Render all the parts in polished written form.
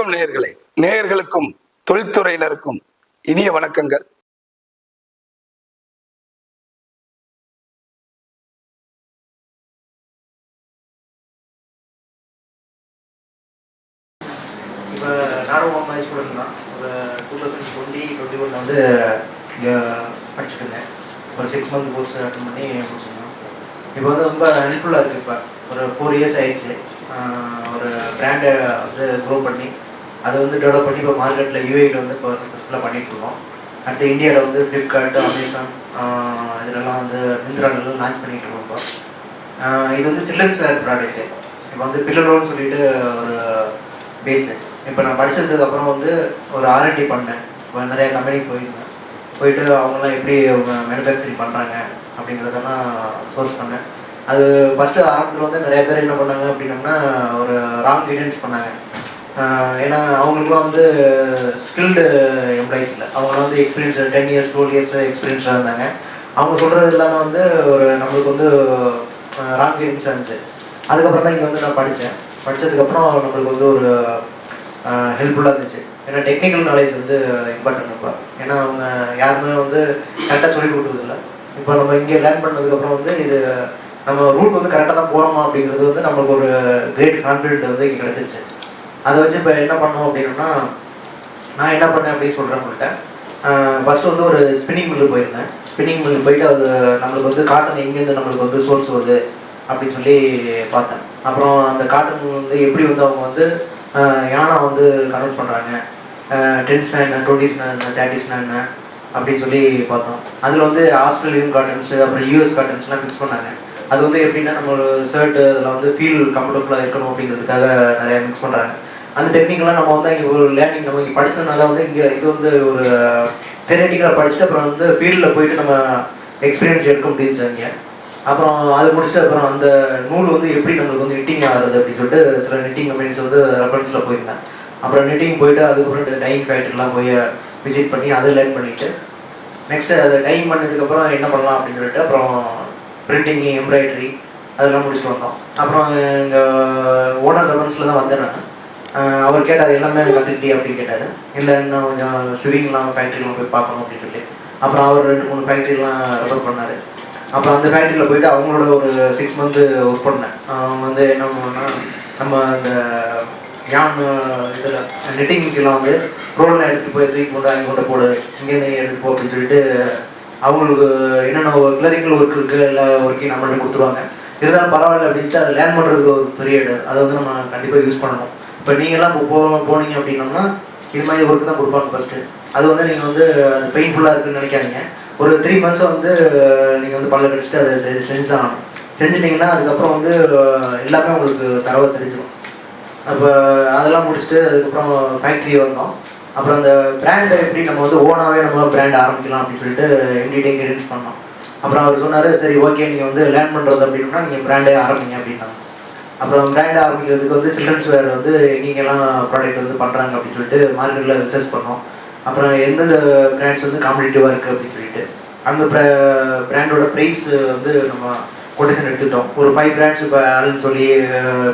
வணக்கம் நேயர்களே. நேயர்களுக்கும் தொழில்துறையினருக்கும் இனிய வணக்கங்கள். இப்போ நானும் ஒன் மாதிரி ஸ்டூடெண்ட் தான். ஒரு 2020-21 வந்து இங்கே படிச்சுட்டு இருந்தேன். ஒரு 6 மந்த் கோர்ஸ் அட்டன் பண்ணி முடிச்சிருந்தோம். இப்போ வந்து ரொம்ப ஹெல்ப்ஃபுல்லாக இருக்குது. இப்போ ஒரு 4 இயர்ஸ் ஆயிடுச்சு. ஒரு பிராண்டை வந்து க்ரோ பண்ணி அதை வந்து டெவலப் பண்ணி இப்போ மார்க்கெட்டில் யூஏயில் வந்து இப்போ சக்ஸஸ்ஃபுல்லாக பண்ணிகிட்ருக்கோம். அடுத்து இந்தியாவில் வந்து ஃப்ளிப்கார்ட், அமேசான் இதிலெல்லாம் வந்து மிந்த்ராலெல்லாம் லான்ச் பண்ணிகிட்ருக்கோம். இப்போ இது வந்து சில்ட்ரன்ஸ் வேர் ப்ராடக்ட்டு. இப்போ வந்து பில்லரோன்னு சொல்லிட்டு ஒரு பேஸு. இப்போ நான் படித்ததுக்கப்புறம் வந்து ஒரு R&D பண்ணேன். இப்போ நிறையா கம்பெனிக்கு போயிட்டு அவங்களாம் எப்படி அவங்க மேனுஃபேக்சரிங் பண்ணுறாங்க அப்படிங்கிறதெல்லாம் சோர்ஸ் பண்ணேன். அது ஃபஸ்ட்டு ஆரம்பத்தில் வந்து நிறைய பேர் என்ன பண்ணாங்க அப்படின்னம்னா ஒரு ராங் கைடன்ஸ் பண்ணாங்க. ஏன்னா அவங்களுக்குலாம் வந்து ஸ்கில்டு எம்ப்ளாயிஸ் இல்லை. அவங்களாம் வந்து எக்ஸ்பீரியன்ஸ் 10 இயர்ஸ் 12 இயர்ஸ் எக்ஸ்பீரியன்ஸாக இருந்தாங்க. அவங்க சொல்கிறது இல்லாமல் வந்து ஒரு நம்மளுக்கு வந்து ராங் கைடன்ஸாக இருந்துச்சு. அதுக்கப்புறம் தான் இங்கே வந்து நான் படித்ததுக்கப்புறம் நம்மளுக்கு வந்து ஒரு ஹெல்ப்ஃபுல்லாக இருந்துச்சு. ஏன்னா டெக்னிக்கல் நாலேஜ் வந்து இம்பார்ட்டன்ட். இப்போ ஏன்னா அவங்க யாருமே வந்து கரெக்டாக சொல்லி கொடுக்குறதில்ல. இப்போ நம்ம இங்கே லேர்ன் பண்ணதுக்கப்புறம் வந்து இது நம்ம ரூட் வந்து கரெக்டாக தான் போகிறோமா அப்படிங்கிறது வந்து நம்மளுக்கு ஒரு கிரேட் கான்ஃபிடென்ட் வந்து இங்கே கிடச்சிருச்சு. அதை வச்சு இப்போ என்ன பண்ணோம் அப்படின்னா நான் என்ன பண்ணேன் அப்படின்னு சொல்கிறேன் உங்கள்கிட்ட. ஃபஸ்ட்டு வந்து ஒரு ஸ்பின்னிங் மில்லு போயிருந்தேன். ஸ்பின்னிங் மில்லு போயிட்டு அது நம்மளுக்கு வந்து காட்டன் எங்கேருந்து நம்மளுக்கு வந்து சோர்ஸ் வருது அப்படின்னு சொல்லி பார்த்தேன். அப்புறம் அந்த காட்டன் வந்து எப்படி வந்து அவங்க வந்து யானை வந்து கன்வெர்ட் பண்ணுறாங்க, 10ஸ்னா என்ன, 20ஸ்னா என்ன, 30ஸ்னா என்ன அப்படின்னு சொல்லி பார்த்தோம். அதில் வந்து ஆஸ்திரேலியன் காட்டன்ஸு அப்புறம் யூஎஸ் காட்டன்ஸ்லாம் மிக்ஸ் பண்ணாங்க. அது வந்து எப்படின்னா நம்ம ஷர்ட்டு அதில் வந்து ஃபீல் கம்ஃபர்டபுளாக இருக்கணும் அப்படிங்கிறதுக்காக நிறையா மிக்ஸ் பண்ணுறாங்க. அந்த டெக்னிக்கெலாம் நம்ம வந்து இங்கே ஒரு லேர்னிங் நம்ம இங்கே படித்ததுனால வந்து இங்கே இது வந்து ஒரு தியரட்டிக்கலாக படிச்சுட்டு அப்புறம் வந்து ஃபீல்டில் போயிட்டு நம்ம எக்ஸ்பீரியன்ஸ் எடுக்க முடிஞ்சாங்க. அப்புறம் அது முடிச்சுட்டு அப்புறம் அந்த நூல் வந்து எப்படி நம்மளுக்கு வந்து நிட்டிங் ஆகுது அப்படின்னு சொல்லிட்டு சில நிட்டிங் கம்பெனிஸ் வந்து ரெஃபரன்ஸில் போயிருந்தேன். அப்புறம் நிட்டிங் போயிட்டு அதுக்கப்புறம் டையிங் ஃபேக்ட்ரிலாம் போய் விசிட் பண்ணி அதை லேர்ன் பண்ணிவிட்டு நெக்ஸ்ட்டு அதை டையிங் பண்ணதுக்கப்புறம் என்ன பண்ணலாம் அப்படின்னு சொல்லிட்டு அப்புறம் பிரிண்டிங்கு, எம்ப்ராய்டரி அதெல்லாம் முடிச்சுட்டு வந்தோம். அப்புறம் எங்கள் ஓனர் ரெஃபரன்ஸில் தான் வந்தேன் நான். அவர் கேட்டார் எல்லாமே கற்றுக்கிட்டே அப்படின்னு கேட்டார். இல்லை இன்னும் கொஞ்சம் ஸ்விவிங்லாம் ஃபேக்ட்ரிலாம் போய் பார்க்கணும் அப்படின்னு சொல்லி அப்புறம் அவர் 2-3 ஃபேக்ட்ரிலாம் ரெஃபர் பண்ணார். அப்புறம் அந்த ஃபேக்ட்ரியில் போயிட்டு அவங்களோட ஒரு 6 மந்த்து ஒர்க் பண்ணேன். அவங்க வந்து என்ன பண்ணுவோன்னா நம்ம அந்த யான் இதில் நெட்டிங்கெலாம் வந்து ரோல்லாம் எடுத்துகிட்டு போய் தூக்கி கொண்டு அங்கே கொண்டு போடு, இங்கேருந்து எடுத்துகிட்டு போ அப்படின்னு சொல்லிட்டு அவங்களுக்கு என்னென்ன கிளரிக்கல் ஒர்க் இருக்குது எல்லா ஒர்க்கையும் நம்மள்ட்ட கொடுத்துருவாங்க. இருந்தாலும் பரவாயில்ல அப்படின்ட்டு அதை லேர்ன் பண்ணுறதுக்கு ஒரு பீரியடு அதை வந்து நம்ம கண்டிப்பாக யூஸ் பண்ணணும். இப்போ நீங்கள்லாம் போனீங்க அப்படின்னம்னா இது மாதிரி ஒர்க்கு தான் கொடுப்பாங்க ஃபஸ்ட்டு. அது வந்து நீங்கள் வந்து அது பெயின்ஃபுல்லாக இருக்குதுன்னு நினைக்காதீங்க. ஒரு 3 மந்த்ஸை வந்து நீங்கள் வந்து பல்ல கடிச்சிட்டு அதை செஞ்சு தான் ஆகணும். செஞ்சுட்டிங்கன்னா அதுக்கப்புறம் வந்து எல்லாமே உங்களுக்கு தரவாக தெரிஞ்சிடும். அப்போ அதெல்லாம் முடிச்சுட்டு அதுக்கப்புறம் ஃபேக்ட்ரி வந்தோம். அப்புறம் அந்த பிராண்டை எப்படி நம்ம வந்து ஓனாகவே நம்ம பிராண்ட் ஆரம்பிக்கலாம் அப்படின்னு சொல்லிட்டு எம்டிட்டே கைடன்ஸ் பண்ணோம். அப்புறம் அவர் சொன்னார், சரி ஓகே நீங்கள் வந்து லேர்ன் பண்ணுறது அப்படின்னா நீங்கள் பிராண்டே ஆரம்பிங்க அப்படின்னாங்க. அப்புறம் பிராண்ட் ஆரம்பிக்கிறதுக்கு வந்து சில்ட்ரன்ஸ் வேர் வந்து எங்கெங்கெல்லாம் ப்ராடக்ட் வந்து பண்ணுறாங்க அப்படின்னு சொல்லிட்டு மார்க்கெட்டில் ரிசர்ச் பண்ணோம். அப்புறம் எந்தெந்த பிராண்ட்ஸ் வந்து காம்படிட்டிவாக இருக்குது அப்படின்னு சொல்லிட்டு அந்த பிராண்டோட ப்ரைஸ் வந்து நம்ம கொட்டேஷன் எடுத்துக்கிட்டோம். ஒரு 5 பிராண்ட்ஸ் இப்போ ஆலன் சொல்லி,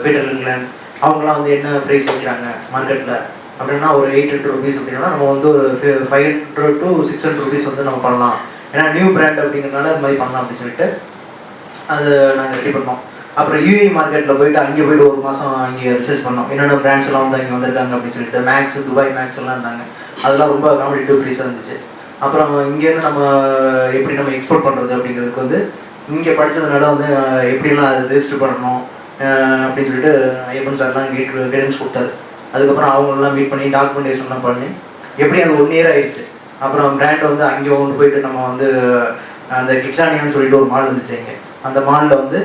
பீட்டர் இங்கிலாண்ட் அவங்களாம் வந்து என்ன ப்ரைஸ் வைக்கிறாங்க மார்க்கெட்டில் அப்படின்னா ஒரு 800 rupees அப்படின்னா நம்ம வந்து ஒரு 500 to 600 rupees வந்து நம்ம பண்ணலாம். ஏன்னா நியூ பிராண்ட் அப்படிங்கிறனால அது மாதிரி பண்ணலாம் அப்படின்னு சொல்லிட்டு அது நாங்கள் ரெடி பண்ணோம். அப்புறம் யூஏ மார்க்கெட்டில் போயிட்டு அங்கே போய்ட்டு ஒரு மாதம் இங்கே ரிசர்ச் பண்ணோம். என்னென்ன பிராண்ட்ஸ் எல்லாம் வந்து இங்கே வந்திருக்காங்க அப்படின்னு சொல்லிட்டு மேக்ஸ், துபாய் மேக்ஸ் எல்லாம் இருந்தாங்க. அதெல்லாம் ரொம்ப காம்படிட்டிவ் ப்ரைஸாக இருந்துச்சு. அப்புறம் இங்கேருந்து நம்ம எப்படி நம்ம எக்ஸ்போர்ட் பண்ணுறது அப்படிங்கிறதுக்கு வந்து இங்கே படித்ததுனால வந்து எப்படிலாம் அதை ரெஜிஸ்டர் பண்ணணும் அப்படின்னு சொல்லிட்டு ஐயப்பன் சார்லாம் கைடன்ஸ் கொடுத்தாரு. அதுக்கப்புறம் அவங்களெலாம் மீட் பண்ணி டாக்குமெண்டேஷன்லாம் பண்ணி எப்படி அது 1 year ஆயிடுச்சு. அப்புறம் பிராண்டை வந்து அங்கே கொண்டு போயிட்டு நம்ம வந்து அந்த கிட்ஸானியான்னு சொல்லிட்டு ஒரு மால் இருந்துச்சு இங்கே. அந்த மாலில் வந்து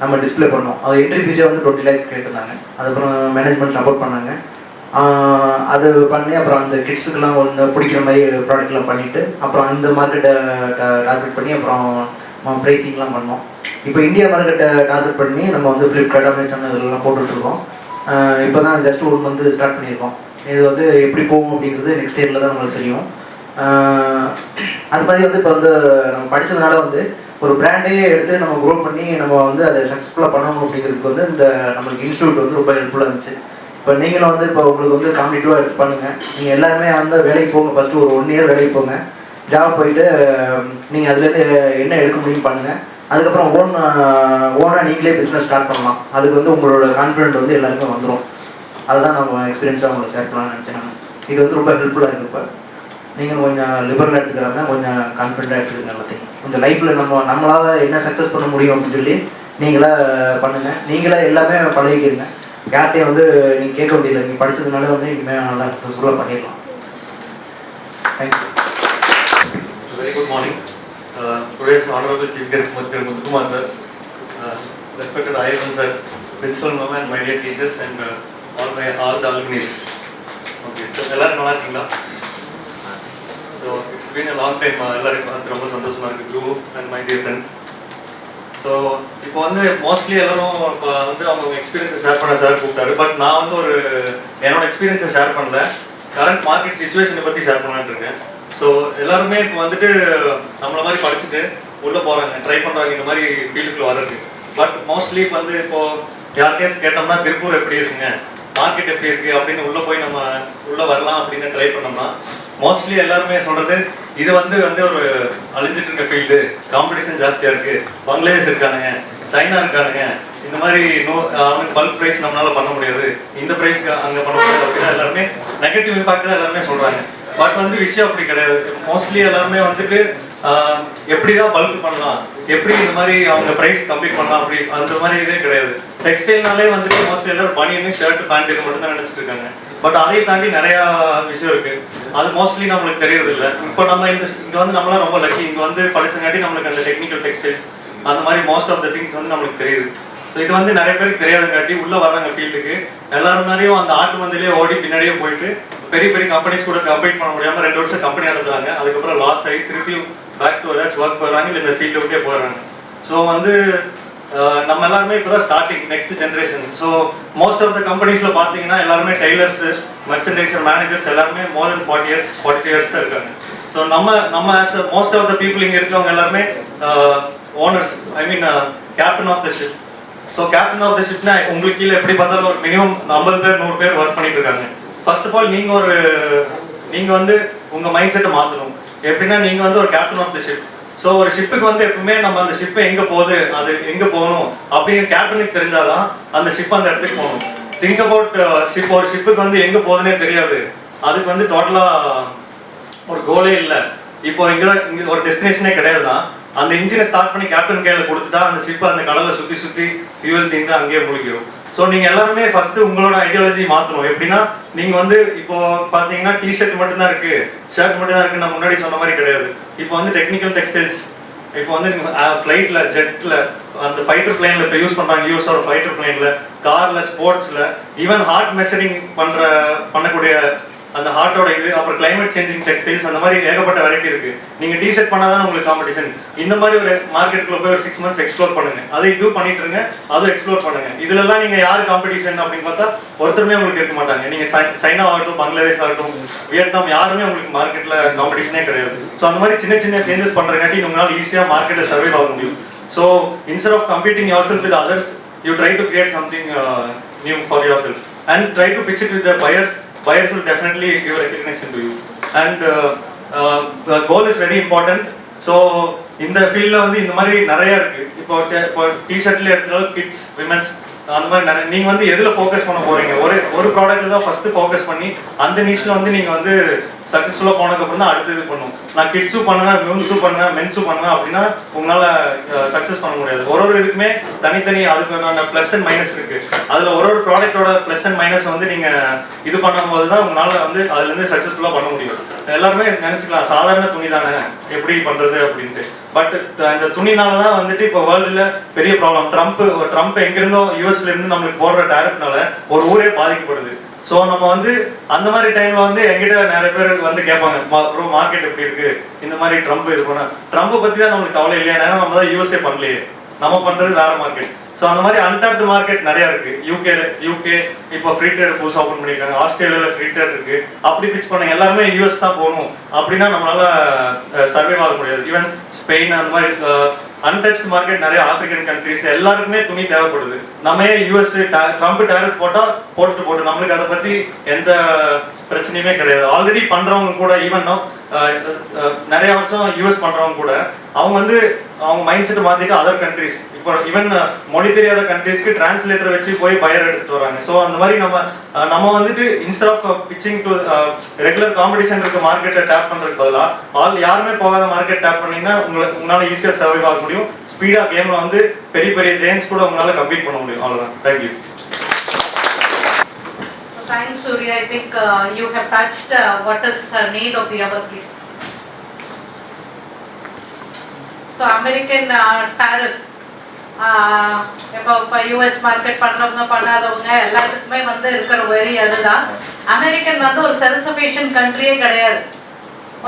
நம்ம டிஸ்பிளே பண்ணோம். அது என்ட்ரி ஃபீஸே வந்து 20 lakhs கேட்டிருந்தாங்க. அதுக்கப்புறம் மேனேஜ்மெண்ட் சப்போர்ட் பண்ணாங்க. அது பண்ணி அப்புறம் அந்த கிட்ஸுக்கெல்லாம் ஒன்று பிடிக்கிற மாதிரி ப்ராடக்ட்லாம் பண்ணிவிட்டு அப்புறம் அந்த மார்க்கெட்டை டார்கெட் பண்ணி அப்புறம் ப்ரைஸிங்லாம் பண்ணோம். இப்போ இந்தியா மார்க்கெட்டை டார்கெட் பண்ணி நம்ம வந்து ஃப்ளிப்கார்ட், அமேசான் இதெல்லாம் போட்டுட்ருக்கோம். இப்போ தான் ஜஸ்ட் 1 month ஸ்டார்ட் பண்ணியிருக்கோம். இது வந்து எப்படி போகும் அப்படிங்கிறது நெக்ஸ்ட் இயரில் தான் நம்மளுக்கு தெரியும். அது மாதிரி வந்து இப்போ வந்து நம்ம படித்ததுனால வந்து ஒரு பிராண்டே எடுத்து நம்ம க்ரோ பண்ணி நம்ம வந்து அதை சக்ஸஸ்ஃபுல்லாக பண்ணணும் அப்படிங்கிறதுக்கு வந்து இந்த நம்மளுக்கு இன்ஸ்டியூட் வந்து ரொம்ப ஹெல்ப்ஃபுல்லாக இருந்துச்சு. இப்போ நீங்களும் வந்து இப்போ உங்களுக்கு வந்து காம்படிட்டிவாக எடுத்து பண்ணுங்கள். நீங்கள் எல்லாருமே அந்த வேலைக்கு போங்க. ஃபஸ்ட்டு ஒரு 1 இயர் வேலைக்கு போங்க. ஜாப் போயிட்டு நீங்கள் அதுலேருந்து என்ன எடுக்க முடியும் பண்ணுங்கள். அதுக்கப்புறம் ஓனாக நீங்களே பிஸ்னஸ் ஸ்டார்ட் பண்ணலாம். அதுக்கு வந்து உங்களோட கான்ஃபிடென்ட் வந்து எல்லாருமே வந்துடும். அதுதான் நம்ம எக்ஸ்பீரியன்ஸாக உங்களை ஷேர் பண்ணலாம்னு நினச்சேன் நான். இது வந்து ரொம்ப ஹெல்ப்ஃபுல்லாக இருக்குது. இப்போ நீங்களும் கொஞ்சம் லிபரலாக எடுத்துக்கிறாங்க, கொஞ்சம் கான்ஃபிடென்ட்டாக எடுத்துக்கிறீங்க. எல்லாத்தையும் கொஞ்சம் லைஃப்பில் நம்மளால் என்ன சக்ஸஸ் பண்ண முடியும் அப்படின்னு சொல்லி நீங்களே பண்ணுங்கள். நீங்களே எல்லாமே பழகிக்கிறீங்க. யார்கிட்டையும் வந்து நீங்கள் கேட்க வேண்டியதில்லை. நீங்கள் படித்ததுனால வந்து இனிமேல் நல்லா சக்ஸஸ்ஃபுல்லாக பண்ணிடலாம். Thank you. Very good morning. Today's Honorable Chief Guest Mr. Muthukumar sir, respected IFN sir, Principal Ma'am and my dear teachers and all the alumni. Okay, so எல்லாரும் நல்லா இருக்கீங்களா? So it's been a long time. எல்லாரும் ரொம்ப சந்தோஷமா இருக்கு. You and my dear friends. So இப்போ வந்து mostly எல்லாரும் இப்போ வந்து அவங்க எக்ஸ்பீரியன்ஸை ஷேர் பண்ண சார் கூப்பிட்டாரு. பட் நான் வந்து என்னோட எக்ஸ்பீரியன்ஸை ஷேர் பண்ணல, கரண்ட் மார்க்கெட் சுச்சுவேஷனை பற்றி ஷேர் பண்ணலான்னு இருக்கேன். ஸோ எல்லாருமே இப்போ வந்துட்டு நம்மளை மாதிரி படிச்சுட்டு உள்ளே போகிறாங்க, ட்ரை பண்ணுறாங்க இந்த மாதிரி ஃபீல்டுக்குள்ள வர்றதுக்கு. பட் மோஸ்ட்லி இப்போ வந்து இப்போது யார்கிட்டயாச்சும் கேட்டோம்னா திருப்பூர் எப்படி இருக்குங்க, மார்க்கெட் எப்படி இருக்குது அப்படின்னு உள்ளே போய் நம்ம உள்ளே வரலாம் அப்படின்னு ட்ரை பண்ணோம்னா மோஸ்ட்லி எல்லாருமே சொல்கிறது இது வந்து ஒரு அழிஞ்சிட்டு இருக்க ஃபீல்டு, காம்படிஷன் ஜாஸ்தியாக இருக்குது, பங்களாதேஷ் இருக்கானுங்க, சைனா இருக்கானுங்க, இந்த மாதிரி அவனுக்கு பல்க் ப்ரைஸ் நம்மளால பண்ண முடியாது, இந்த ப்ரைஸ்க்கு அங்கே பண்ண முடியாது அப்படின்னா எல்லாருமே நெகட்டிவ் இம்பாக்ட் தான் எல்லாருமே சொல்கிறாங்க. பட் வந்து விஷயம் அப்படி கிடையாது. மோஸ்ட்லி எல்லாருமே வந்துட்டு எப்படி தான் பல்க் பண்ணலாம், எப்படி இந்த மாதிரி அவங்க ப்ரைஸ் கம்ப்ளீட் பண்ணலாம் அப்படி அந்த மாதிரி இதே கிடையாது. டெக்ஸ்டைல்னாலே வந்துட்டு மோஸ்ட்லி எல்லாரும் பனியன் ஷர்ட் பேண்ட் இது மட்டும் தான் நினச்சிட்டு இருக்காங்க. பட் அதையும் தாண்டி நிறையா விஷயம் இருக்குது, அது மோஸ்ட்லி நம்மளுக்கு தெரியறது இல்லை. இப்போ நம்ம இங்கே வந்து நம்மளாம் ரொம்ப லக்கி, இங்கே வந்து படிச்சங்காட்டி நம்மளுக்கு அந்த டெக்னிக்கல் டெக்ஸ்டைல்ஸ் அந்த மாதிரி மோஸ்ட் ஆஃப் த திங்ஸ் வந்து நம்மளுக்கு தெரியுது. ஸோ இது வந்து நிறைய பேருக்கு தெரியாதங்காட்டி உள்ளே வர்றாங்க ஃபீல்டுக்கு. எல்லாரும் மாதிரியும் அந்த ஆட்டு மந்திலேயே ஓடி பின்னாடியே போயிட்டு பெரிய பெரிய கம்பெனிஸ் கூட கம்பெட் பண்ண முடியாமல் 2 வருஷம் கம்பெனி நடத்துறாங்க. அதுக்கப்புறம் லாஸ் ஆகி திருப்பியும் பேக் டு ஏதாச்சும் ஒர்க் போயிடுறாங்க, இல்லை இந்த ஃபீல்டு விட்டே போயிடுறாங்க. ஸோ வந்து நம்ம எல்லாருமே இப்போ தான் starting, next generation. So most of the கம்பெனிஸில் பார்த்தீங்கன்னா எல்லாருமே டெய்லர்ஸ், மர்ச்சன்டைசர், மேனேஜர்ஸ் எல்லாருமே மோர் தென் 40 years 45 years தான் இருக்காங்க. ஸோ நம்ம as most of the people இங்கே இருக்கவங்க எல்லாருமே owners, I mean captain of the ship. So captain of the ஷிப்னா உங்களுக்கு கீழே எப்படி பார்த்தாலும் ஒரு மினிமம் 50 பேர் 100 பேர் ஒர்க் பண்ணிட்டு இருக்காங்க. ஃபர்ஸ்ட் ஆஃப் ஆல் நீங்கள் வந்து உங்கள் மைண்ட் செட்டை மாற்றணும். எப்படின்னா நீங்கள் வந்து ஒரு captain of the ship. So ஒரு ஷிப்புக்கு வந்து எப்பவுமே நம்ம அந்த ஷிப்பை எங்கே போகுது, அது எங்கே போகணும் அப்படின்னு கேப்டனுக்கு தெரிஞ்சாதான் அந்த ஷிப் அந்த இடத்துக்கு போகணும். Think about ship. ஒரு ஷிப்புக்கு வந்து எங்கே போகுதுன்னே தெரியாது, அதுக்கு வந்து டோட்டலாக ஒரு கோலே இல்லை. இப்போ இங்கே ஒரு டெஸ்டினேஷனே கிடையாது தான். அந்த இன்ஜினை ஸ்டார்ட் பண்ணி கேப்டன் கையில் கொடுத்துட்டா அந்த ஷிப் அந்த கடலை சுற்றி ஃபியூவல் தீர்ந்து அங்கேயே முழிக்கிறோம். ஸோ நீங்கள் எல்லாருமே ஃபஸ்ட்டு உங்களோட ஐடியாலஜி மாற்றணும். எப்படின்னா நீங்கள் வந்து இப்போ பார்த்தீங்கன்னா டிஷர்ட் மட்டும்தான் இருக்குது, ஷர்ட் மட்டும்தான் இருக்குது, நான் முன்னாடி சொன்ன மாதிரி கிடையாது. இப்போ வந்து டெக்னிக்கல் டெக்ஸ்டைல்ஸ், இப்போ வந்து ஃப்ளைட்டில், ஜெட்டில், அந்த ஃபைட்டர் பிளேனில் இப்போ யூஸ் பண்ணுறாங்க, யூஎஸோட ஃபைட்டர் பிளேனில், காரில், ஸ்போர்ட்ஸில், ஈவன் ஹார்ட் மெஷரிங் பண்ணக்கூடிய அந்த ஹார்ட்டோட இது, அப்புறம் கிளைமேட் சேஞ்சிங் டெக்ஸ்டைல்ஸ், அந்த மாதிரி ஏகப்பட்ட வெரைட்டி இருக்குது. நீங்கள் டிஷர்ட் பண்ணால் தானே உங்களுக்கு காம்படிஷன். இந்த மாதிரி ஒரு மார்க்கெட்டுக்குள்ள போய் ஒரு 6 months எக்ஸ்ப்ளோர் பண்ணுங்கள். அதை இது பண்ணிட்டு இருங்க, அதுவும் எக்ஸ்ப்ளோர் பண்ணுங்கள். இதுலலாம் நீங்கள் யார் காம்படிஷன் அப்படின்னு பார்த்தா ஒருத்தருமே உங்களுக்கு இருக்க மாட்டாங்க. நீங்கள் சைனா ஆகட்டும், பங்களாதேஷ் ஆகட்டும், வியட்நாம், யாருமே உங்களுக்கு மார்க்கெட்டில் காம்படிஷனே கிடையாது. ஸோ அந்த மாதிரி சின்ன சின்ன சேஞ்சஸ் பண்ணுறங்காட்டி உங்களால் ஈஸியாக மார்க்கெட்டை சர்வைவ் ஆக முடியும். So instead of competing yourself with others, you try to create something new for yourself and try to pitch it with the buyers will definitely give recognition to you and the goal is very important. So இந்த ஃபீல்டில் வந்து இந்த மாதிரி நிறையா இருக்குது. இப்போ டிஷர்ட்ல எடுத்தாலும் kids, women's, அந்த மாதிரி நிறைய. நீங்கள் வந்து எதில் ஃபோக்கஸ் பண்ண போகிறீங்க? ஒரு ப்ராடக்ட்டில் தான் ஃபஸ்ட்டு ஃபோக்கஸ் பண்ணி அந்த நீச்சில் வந்து நீங்கள் வந்து சக்ஸஸ்ஃபுல்லாக போனதுக்கப்புறம் தான் அடுத்து இது பண்ணும். நான் கிட்ஸும் பண்ணுவேன், விமென்ஸும் பண்ணுவேன், மென்ஸும் பண்ணுவேன் அப்படின்னா உங்களால் சக்ஸஸ் பண்ண முடியாது. ஒரு இதுக்குமே தனித்தனி அதுக்கான ப்ளஸ் அண்ட் மைனஸ் இருக்குது. அதில் ஒரு ப்ராடக்டோட ப்ளஸ் அண்ட் மைனஸ் வந்து நீங்கள் இது பண்ணும்போது தான் உங்களால் வந்து அதுலேருந்து சக்ஸஸ்ஃபுல்லாக பண்ண முடியும். எல்லாருமே நினச்சிக்கலாம் சாதாரண துணி தானே எப்படி பண்ணுறது அப்படின்ட்டு. பட் அந்த துணினால தான் வந்துட்டு இப்போ வேர்ல்டில் பெரிய ப்ராப்ளம். ட்ரம்ப் எங்கேருந்தோ யூஎஸ்லேருந்து நம்மளுக்கு போடுற டேரிஃப்னால ஒரு ஊரே பாதிக்கப்படுது. ஸோ நம்ம வந்து அந்த மாதிரி டைமில் வந்து எங்கிட்ட நிறைய பேர் வந்து கேட்பாங்க, ப்ரோ மார்க்கெட் எப்படி இருக்குது, இந்த மாதிரி ட்ரம்ப் இது பண்ண. ட்ரம்ப்பை பற்றி தான் நம்மளுக்கு கவலை இல்லையா, ஏன்னா நம்ம தான் யூஎஸ்ஏ பண்ணலையே, நம்ம பண்ணுறது வேறு மார்க்கெட். ஸோ அந்த மாதிரி அன்டாப்டு மார்க்கெட் நிறையா இருக்குது. யூகே இப்போ ஃப்ரீ ட்ரேட் புதுசாக ஓப்பன் பண்ணியிருக்காங்க, ஆஸ்திரேலியாவில் ஃப்ரீ ட்ரேட் இருக்குது. அப்படி பிச் பண்ண எல்லாருமே யூஎஸ் தான் போகணும் அப்படின்னா நம்மளால் சர்வைவ் ஆக முடியாது. ஈவன் ஸ்பெயின் அந்த மாதிரி அன்டச்ட் மார்க்கெட் நிறைய ஆப்பிரிக்கன் கண்ட்ரிஸ் எல்லாருக்குமே துணி தேவைப்படுது. நம்ம ஏன் யூஎஸ் ட்ரம்ப் டேரிஃப் போட்டு நம்மளுக்கு அதை பற்றி எந்த பிரச்சனையுமே கிடையாது. ஆல்ரெடி பண்ணுறவங்க கூட ஈவன் நிறைய வருஷம் யூஎஸ் பண்ணுறவங்க கூட அவங்க மைண்ட் செட் மாற்றிட்டு அதர் கண்ட்ரிஸ் இப்போ ஈவன் மொழி தெரியாத கண்ட்ரிஸ்க்கு டிரான்ஸ்லேட்டர் வச்சு போய் பயர் எடுத்துகிட்டு வராங்க. ஸோ அந்த மாதிரி நம்ம instead of pitching to regular competition இருக்க மார்க்கெட்டை டேப் பண்ணுறதுக்கு பதிலாக யாருமே போகாத மார்க்கெட் டேப் பண்ணிங்கன்னா உங்களால் ஈஸியாக சர்வைவ் ஆக முடியும். ஸ்பீடாக கேமில் பெரிய பெரிய ஜெயின்ஸ் கூட உங்களால் கம்ப்ளீட் பண்ண முடியும். அவ்வளோதான். Thank you. Thanks, Surya. I think you have touched what is need of the hour, please. So, American tariff. இப்போ US மார்க்கெட் பண்ணுறவங்க பண்ணாதவங்க எல்லாத்துக்குமே இருக்கிற வரி அதுதான். அமெரிக்கன் ஒரு செல்ஃப் சஃபிஷியன்ட் கண்ட்ரியே கிடையாது.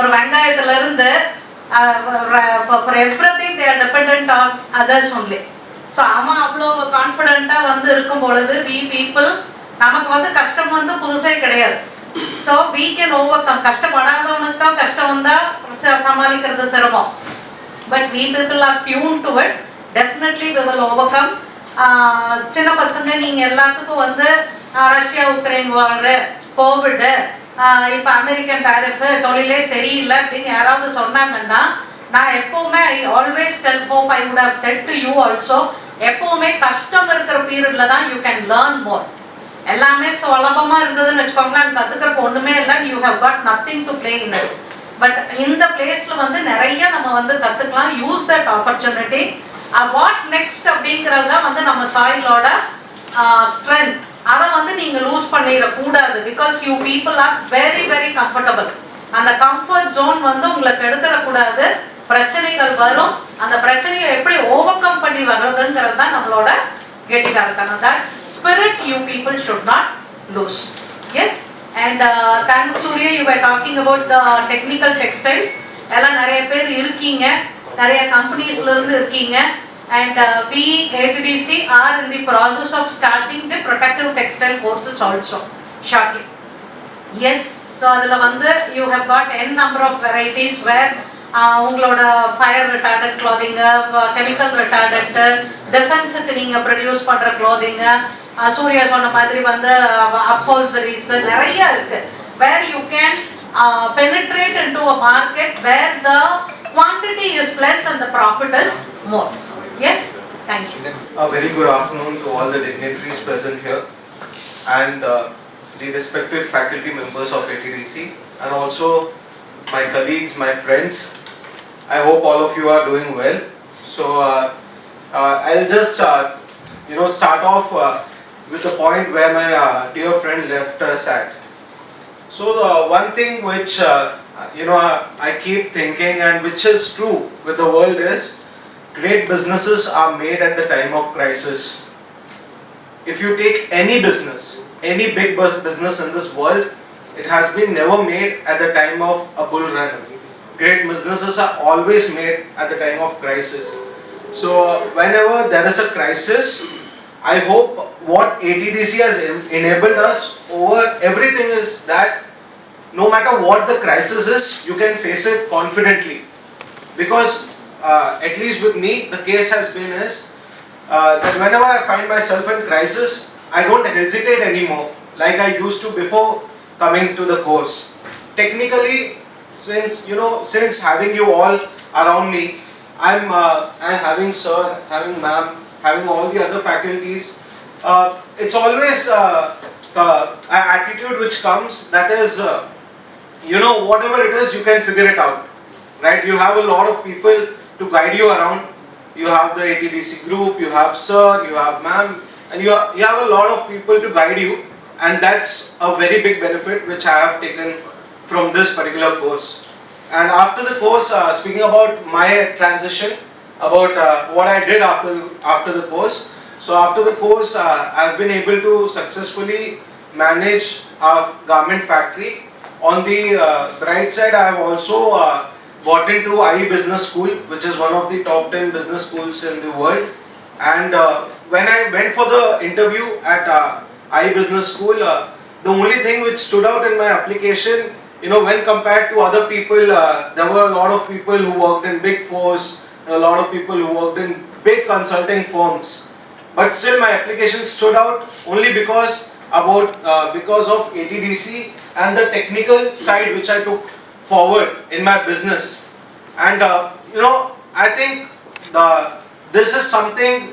ஒரு வெங்காயத்திலிருந்து for everything they are dependent on others only. So அவன் அவ்வளோ கான்ஃபிடென்ட்டாக இருக்கும் பொழுது we people நமக்கு கஷ்டம் புதுசே கிடையாது. So we can overcome. கஷ்டப்படாதவனுக்கு தான் கஷ்டம் வந்தால் சமாளிக்கிறது சிரமம். But we people are tuned to it. Definitely we will overcome. சின்ன பசங்க நீங்கள் எல்லாத்துக்கும் ரஷ்யா உக்ரைன் வார், கோவிடு, இப்போ அமெரிக்கன் டாரிஃபு, தொழிலே சரியில்லை அப்படின்னு யாராவது சொன்னாங்கன்னா நான் எப்போவுமே I always tell hope I would have said to you also, எப்போவுமே கஷ்டம் இருக்கிற பீரியட்ல தான் யூ கேன் லேர்ன் மோர். எல்லாமே சுலபமாக இருந்ததுன்னு வச்சுக்கோங்களேன், அது கற்றுக்கிறப்ப ஒன்றுமே இல்லை, you have got nothing to play in it. But இந்த பிளேஸில் நிறைய நம்ம கற்றுக்கலாம். Use that opportunity. What next அப்படிங்கிறது தான் நம்ம சாயிலோட ஸ்ட்ரென்த். அதை நீங்கள் லூஸ் பண்ணிடக்கூடாது. Because you people are very very comfortable. அந்த கம்ஃபர்ட் ஜோன் உங்களுக்கு எடுத்துடக்கூடாது. பிரச்சனைகள் வரும், அந்த பிரச்சனையை எப்படி ஓவர் கம் பண்ணி வர்றதுங்கிறது தான் நம்மளோட கெட்டிக்காரத்தனம். That spirit you people should not lose. Yes. And thanks Surya, you are talking about the technical textiles. எல்லாம் நிறைய பேர் இருக்கீங்க, நிறைய கம்பெனிஸ்லேருந்து இருக்கீங்க. And we ATDC are in the process of starting the protective textile courses also shortly. Yes, so adula you have got n number of varieties where ungaloda fire retardant clothing, chemical retardant, defense ku neenga produce pandra clothing, Surya sonna madri upholsteries nariya irukku, where you can penetrate into a market where the quantity is less and the profit is more. Yes, thank you. A very good afternoon to all the dignitaries present here and the respected faculty members of ATDC and also my colleagues, my friends. I hope all of you are doing well. So I'll just start off with the point where my dear friend left us at. So the one thing which I keep thinking and which is true with the world is great businesses are made at the time of crisis. If you take any business, any big business in this world, it has been never made at the time of a bull run. Great businesses are always made at the time of crisis. So whenever there is a crisis, I hope what ATDC has enabled us over everything is that no matter what the crisis is, you can face it confidently. Because at least with me, the case has been that whenever I find myself in crisis, I don't hesitate anymore like I used to before coming to the course. Technically, since having you all around me, I'm having sir, having ma'am, having all the other faculties. It's always an attitude which comes that is, whatever it is, you can figure it out, right? You have a lot of people to guide you around. You have the ATDC group, you have sir, you have ma'am, and you have a lot of people to guide you, and that's a very big benefit which I have taken from this particular course. And after the course, speaking about my transition, about what I did after the course. So after the course, I've been able to successfully manage our garment factory. On the bright side, I have also got into IE Business School, which is one of the top 10 business schools in the world. And when I went for the interview at IE Business School, the only thing which stood out in my application, when compared to other people, there were a lot of people who worked in Big Fours, a lot of people who worked in big consulting firms. But still my application stood out only because of ATDC and the technical side which I took forward in my business. And I think this is something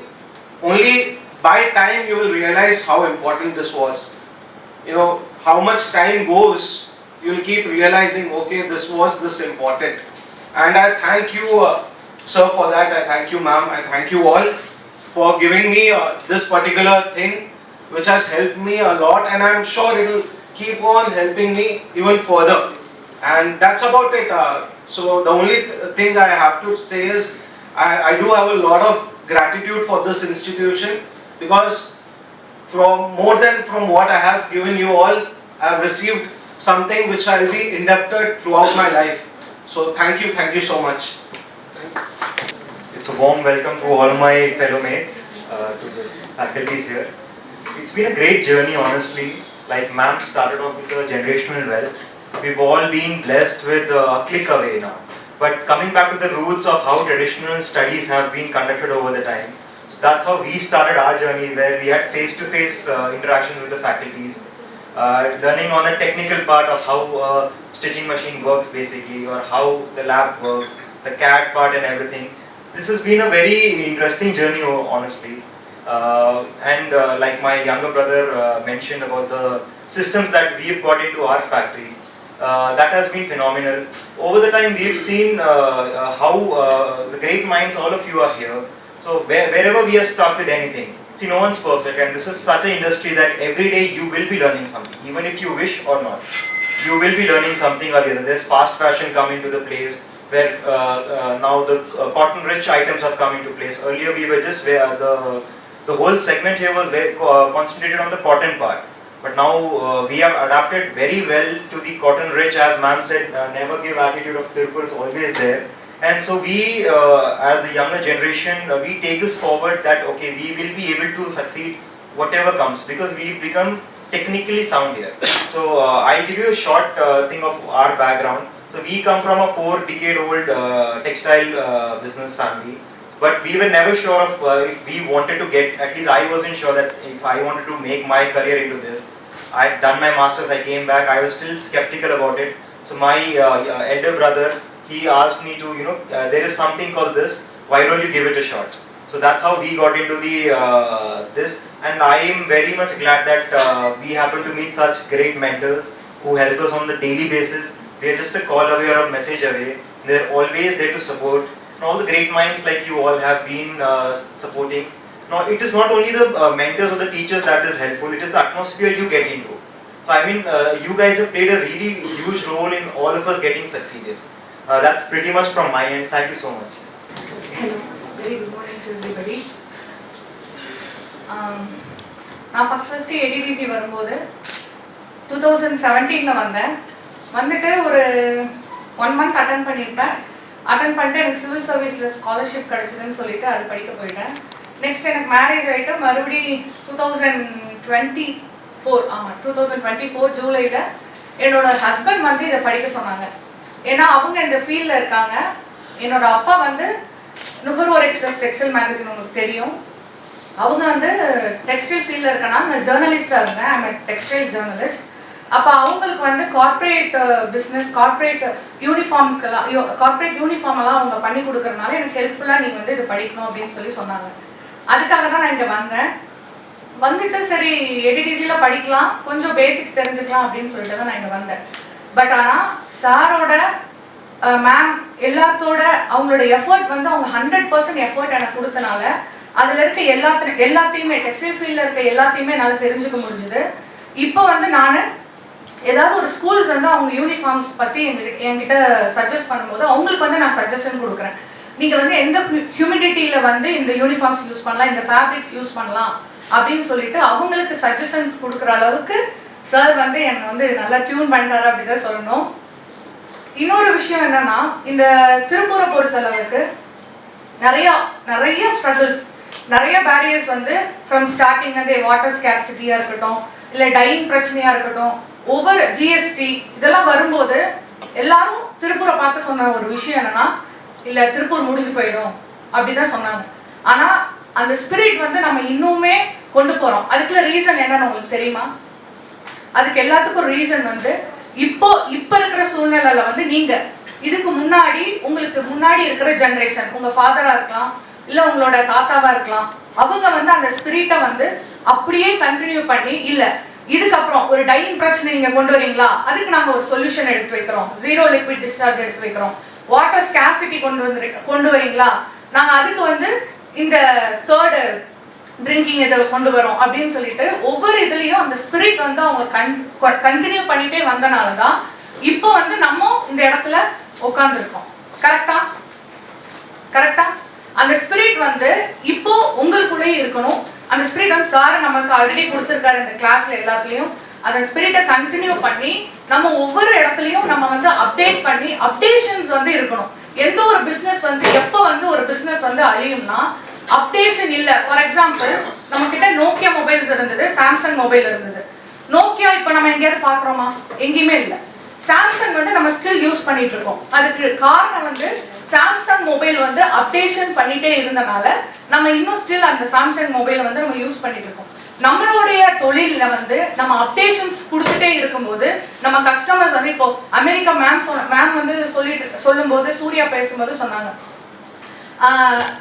only by time you will realize how important this was. How much time goes, you will keep realizing, okay, this was this important. And I thank you, sir, for that. I thank you, ma'am. I thank you all for giving me this particular thing, which has helped me a lot, and I'm sure it will keep on helping me even further. And that's about it. So the only thing I have to say is I do have a lot of gratitude for this institution, because from what I have given you all, I have received something which I will be indebted throughout my life. So thank you so much. It's a warm welcome to all my fellow mates, to the faculties here. It's been a great journey, honestly. Like ma'am started off with a generational wealth. We've all been blessed with a click away now. But coming back to the roots of how traditional studies have been conducted over the time, so that's how we started our journey, where we had face-to-face interactions with the faculties, learning on the technical part of how a stitching machine works basically, or how the lab works, the CAD part and everything. This has been a very interesting journey, honestly. Like my younger brother mentioned about the systems that we've got into our factory, that has been phenomenal. Over the time, we've seen how the great minds, all of you are here. So wherever we are stuck with anything, see, no one's perfect, and this is such an industry that every day you will be learning something, even if you wish or not. You will be learning something or the other. There's fast fashion come into the place, where now the cotton-rich items have come into place. Earlier we were just the whole segment here was very concentrated on the cotton part. But now we have adapted very well to the cotton-rich, as ma'am said, never give attitude of Tirupur is always there. And so we, as the younger generation, we take this forward that, okay, we will be able to succeed whatever comes, because we've become technically sound here. So I'll give you a short thing of our background. So we come from a 4-decade-old textile business family, but we were never sure of if we wanted to get, at least I wasn't sure that if I wanted to make my career into this. I had done my masters, I came back, I was still skeptical about it. So my elder brother, he asked me to, there is something called this, why don't you give it a shot? So that's how we got into the this, and I am very much glad that we happen to meet such great mentors who help us on the daily basis. They're just a call away or a message away. They're always there to support. And all the great minds like you all have been supporting. Now, it is not only the mentors or the teachers that is helpful, it is the atmosphere you get into. So I mean, you guys have played a really huge role in all of us getting succeeded. That's pretty much from my end. Thank you so much. Hello, very good morning to everybody. நான் first ATDC வரும்போது 2017 வந்தேன். வந்துட்டு ஒரு 1 month attend பண்ணியிருப்பேன். Attend பண்ணிட்டு எனக்கு civil சர்வீஸில் scholarship கிடச்சிதுன்னு சொல்லிட்டு அது படிக்க போயிட்டேன். நெக்ஸ்ட் எனக்கு மேரேஜ் ஆகிட்டு மறுபடி 2024 ஜூலையில் என்னோட ஹஸ்பண்ட் வந்து இதை படிக்க சொன்னாங்க. ஏன்னா அவங்க இந்த ஃபீல்டில் இருக்காங்க. என்னோட அப்பா வந்து நுகர்வோர் எக்ஸ்பிரஸ் டெக்ஸ்டைல் மேகசின் உங்களுக்கு தெரியும். அவங்க வந்து டெக்ஸ்டைல் ஃபீல்டில் இருக்கனால நான் ஜேர்னலிஸ்டாக இருந்தேன். I'm textile journalist. அப்போ அவங்களுக்கு வந்து கார்ப்பரேட் பிஸ்னஸ், கார்ப்பரேட் யூனிஃபார்மெல்லாம் அவங்க பண்ணி கொடுக்கறதுனால எனக்கு ஹெல்ப்ஃபுல்லாக நீங்கள் வந்து இது படிக்கணும் அப்படின்னு சொல்லி சொன்னாங்க. அதுக்காக தான் நான் இங்கே வந்தேன். வந்துட்டு சரி ATDCயில் படிக்கலாம், கொஞ்சம் பேசிக்ஸ் தெரிஞ்சுக்கலாம் அப்படின்னு சொல்லிட்டு தான் நான் இங்கே வந்தேன். பட் ஆனால் சாரோட மேம் எல்லாத்தோட அவங்களோட எஃபர்ட் வந்து அவங்க 100% எஃபர்ட் எனக்கு கொடுத்தனால அதில் இருக்க எல்லாத்தையுமே டெக்ஸ்டைல் ஃபீல்டில் இருக்க எல்லாத்தையுமே என்னால் தெரிஞ்சுக்க முடிஞ்சுது. இப்போ வந்து நான் ஏதாவது ஒரு ஸ்கூல்ஸ் வந்து அவங்க யூனிஃபார்ம்ஸ் பற்றி என்கிட்ட சஜஸ்ட் பண்ணும்போது அவங்களுக்கு வந்து நான் சஜஷன் கொடுக்குறேன். நீங்கள் வந்து எந்த ஹியூமிடிட்டியில் வந்து இந்த யூனிஃபார்ம்ஸ் யூஸ் பண்ணலாம், இந்த ஃபேப்ரிக்ஸ் யூஸ் பண்ணலாம் அப்படின்னு சொல்லிட்டு அவங்களுக்கு சஜஷன்ஸ் கொடுக்குற அளவுக்கு சார் வந்து என்னை வந்து நல்லா டியூன் பண்ணிட்டாரு அப்படி தான் சொல்லணும். இன்னொரு விஷயம் என்னன்னா, இந்த திருப்பூரை பொறுத்தளவுக்கு நிறைய ஸ்ட்ரகிள்ஸ், நிறைய பேரியர்ஸ் வந்து ஃப்ரம் ஸ்டார்டிங் வந்து வாட்டர் ஸ்கேர்சிட்டியாக இருக்கட்டும், இல்லை டையிங் பிரச்சனையாக இருக்கட்டும், ஒவ்வொரு GST இதெல்லாம் வரும்போது எல்லாரும் திருப்பூரை பார்த்து சொன்ன ஒரு விஷயம் என்னன்னா, இல்லை திருப்பூர் முடிஞ்சு போயிடும், அப்படிதான் சொன்னாங்க. ஆனா அந்த ஸ்பிரிட் வந்து நம்ம இன்னுமே கொண்டு போறோம். அதுக்குள்ள ரீசன் என்னன்னு உங்களுக்கு தெரியுமா? அதுக்கு எல்லாத்துக்கும் ரீசன் வந்து இப்ப இருக்கிற சூழ்நிலையில வந்து நீங்க இதுக்கு முன்னாடி உங்களுக்கு முன்னாடி இருக்கிற ஜெனரேஷன், உங்க ஃபாதரா இருக்கலாம், இல்ல உங்களோட தாத்தாவா இருக்கலாம், அவங்க வந்து அந்த ஸ்பிரிட்டை வந்து அப்படியே கண்டினியூ பண்ணி, இல்ல இதுக்கப்புறம் ஒரு டையிங் பிரச்சனை நீங்க கொண்டு வரீங்களா, அதுக்கு நாங்க ஒரு சொல்யூஷன் எடுத்து வைக்கிறோம், ஜீரோ லிக்விட் டிஸ்சார்ஜ் எடுத்து வைக்கிறோம், வாட்டர் ஸ்கார்சிட்டி கொண்டு வரீங்களா, நாங்க அதுக்கு வந்து இந்த தேர்ட் ட்ரிங்கிங் இதை கொண்டு வரோம் அப்படின்னு சொல்லிட்டு ஒவ்வொரு இதுலயும் அந்த ஸ்பிரிட் வந்து அவங்க கண்டினியூ பண்ணிட்டே வந்தனாலதான் இப்போ வந்து நம்ம இந்த இடத்துல உட்கார்ந்துருக்கோம். கரெக்டா? அந்த ஸ்பிரிட் வந்து இப்போ உங்களுக்குள்ளேயே இருக்கணும். அந்த ஸ்பிரிட் வந்து சார் நமக்கு ஆல்ரெடி கொடுத்துருக்காரு இந்த கிளாஸ்ல எல்லாத்துலயும். அந்த ஸ்பிரிட்டை கண்டினியூ பண்ணி நம்ம ஒவ்வொரு இடத்துலயும் நம்ம வந்து அப்டேட் பண்ணி அப்டேஷன்ஸ் வந்து இருக்கணும். எந்த ஒரு பிசினஸ் வந்து எப்போ வந்து ஒரு பிசினஸ் வந்து அழியும்னா அப்டேஷன் இல்ல. ஃபார் எக்ஸாம்பிள் நம்ம கிட்ட நோக்கியா மொபைல்ஸ் இருந்தது, சாம்சங் மொபைல் இருந்தது. நோக்கியா இப்ப நம்ம எங்கேயாவது பாக்குறோமா? எங்கேயுமே இல்லை. சாம்சங் வந்து நம்ம ஸ்டில் யூஸ் பண்ணிட்டு இருக்கோம். அதுக்கு காரணம் வந்து சாம்சங் மொபைல் வந்து அப்டேஷன் பண்ணிட்டே இருந்தனால நம்ம இன்னும் ஸ்டில் அந்த சாம்சங் மொபைலை வந்து நம்ம யூஸ் பண்ணிட்டு இருக்கோம். நம்மளுடைய தொழில வந்து நம்ம அப்டேஷன்ஸ் கொடுத்துட்டே இருக்கும்போது நம்ம கஸ்டமர்ஸ் வந்து இப்போ அமெரிக்கா மேம் வந்து சொல்லும்போது சூர்யா பேசும்போது சொன்னாங்க,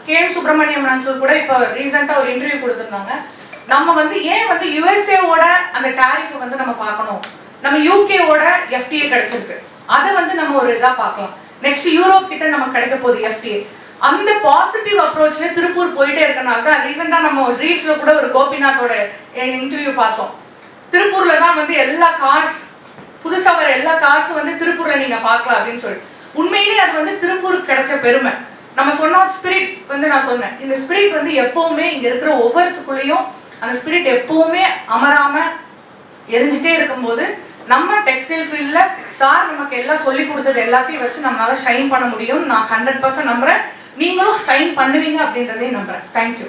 கேஎம் சுப்பிரமணியம் அங்கிள் கூட இப்போ ரீசெண்டா ஒரு இன்டர்வியூ கொடுத்துருந்தாங்க. நம்ம வந்து ஏன் வந்து யுஎஸ்ஏவோட அந்த டாரிஃப் வந்து நம்ம பார்க்கணும், நம்ம யூகேவோட எஃப்டிஏ கிடைச்சிருக்கு, அதை வந்து நம்ம ஒரு இதா பார்க்கலாம். நெக்ஸ்ட் யூரோப் கிட்ட நமக்கு கிடைக்க போகுது எஃப்டிஏ. அந்த பாசிட்டிவ் அப்ரோச்ல திருப்பூர் போயிட்டே இருக்கனால தான் ரீசெண்டா நம்ம ரீல்ஸ்ல கூட ஒரு கோபிநாத்தோட இன்டர்வியூ பார்த்தோம். திருப்பூர்ல தான் வந்து எல்லா கார்ஸ் புதுசா வர எல்லா கார்ஸும் வந்து திருப்பூர்ல நீங்க பார்க்கலாம் அப்படின்னு சொல்லி. உண்மையிலேயே அது வந்து திருப்பூருக்கு கிடைச்ச பெருமை. நம்ம சொன்ன ஸ்பிரிட் வந்து நான் சொன்னேன், இந்த ஸ்பிரிட் வந்து எப்பவுமே இங்க இருக்கிற ஒவ்வொருத்துக்குள்ளேயும் அந்த ஸ்பிரிட் எப்பவுமே அமராம எரிஞ்சிட்டே இருக்கும்போது நம்ம டெக்ஸ்டைல் ஃபீல்ட்ல சார் நமக்கு எல்லாம் சொல்லி கொடுத்தது எல்லாத்தையும் வச்சு நம்மளால ஷைன் பண்ண முடியும். நான் 100% நம்புறேன், நீங்களும் ஷைன் பண்ணுவீங்க அப்படின்றதையும் நம்புறேன். தேங்க்யூ.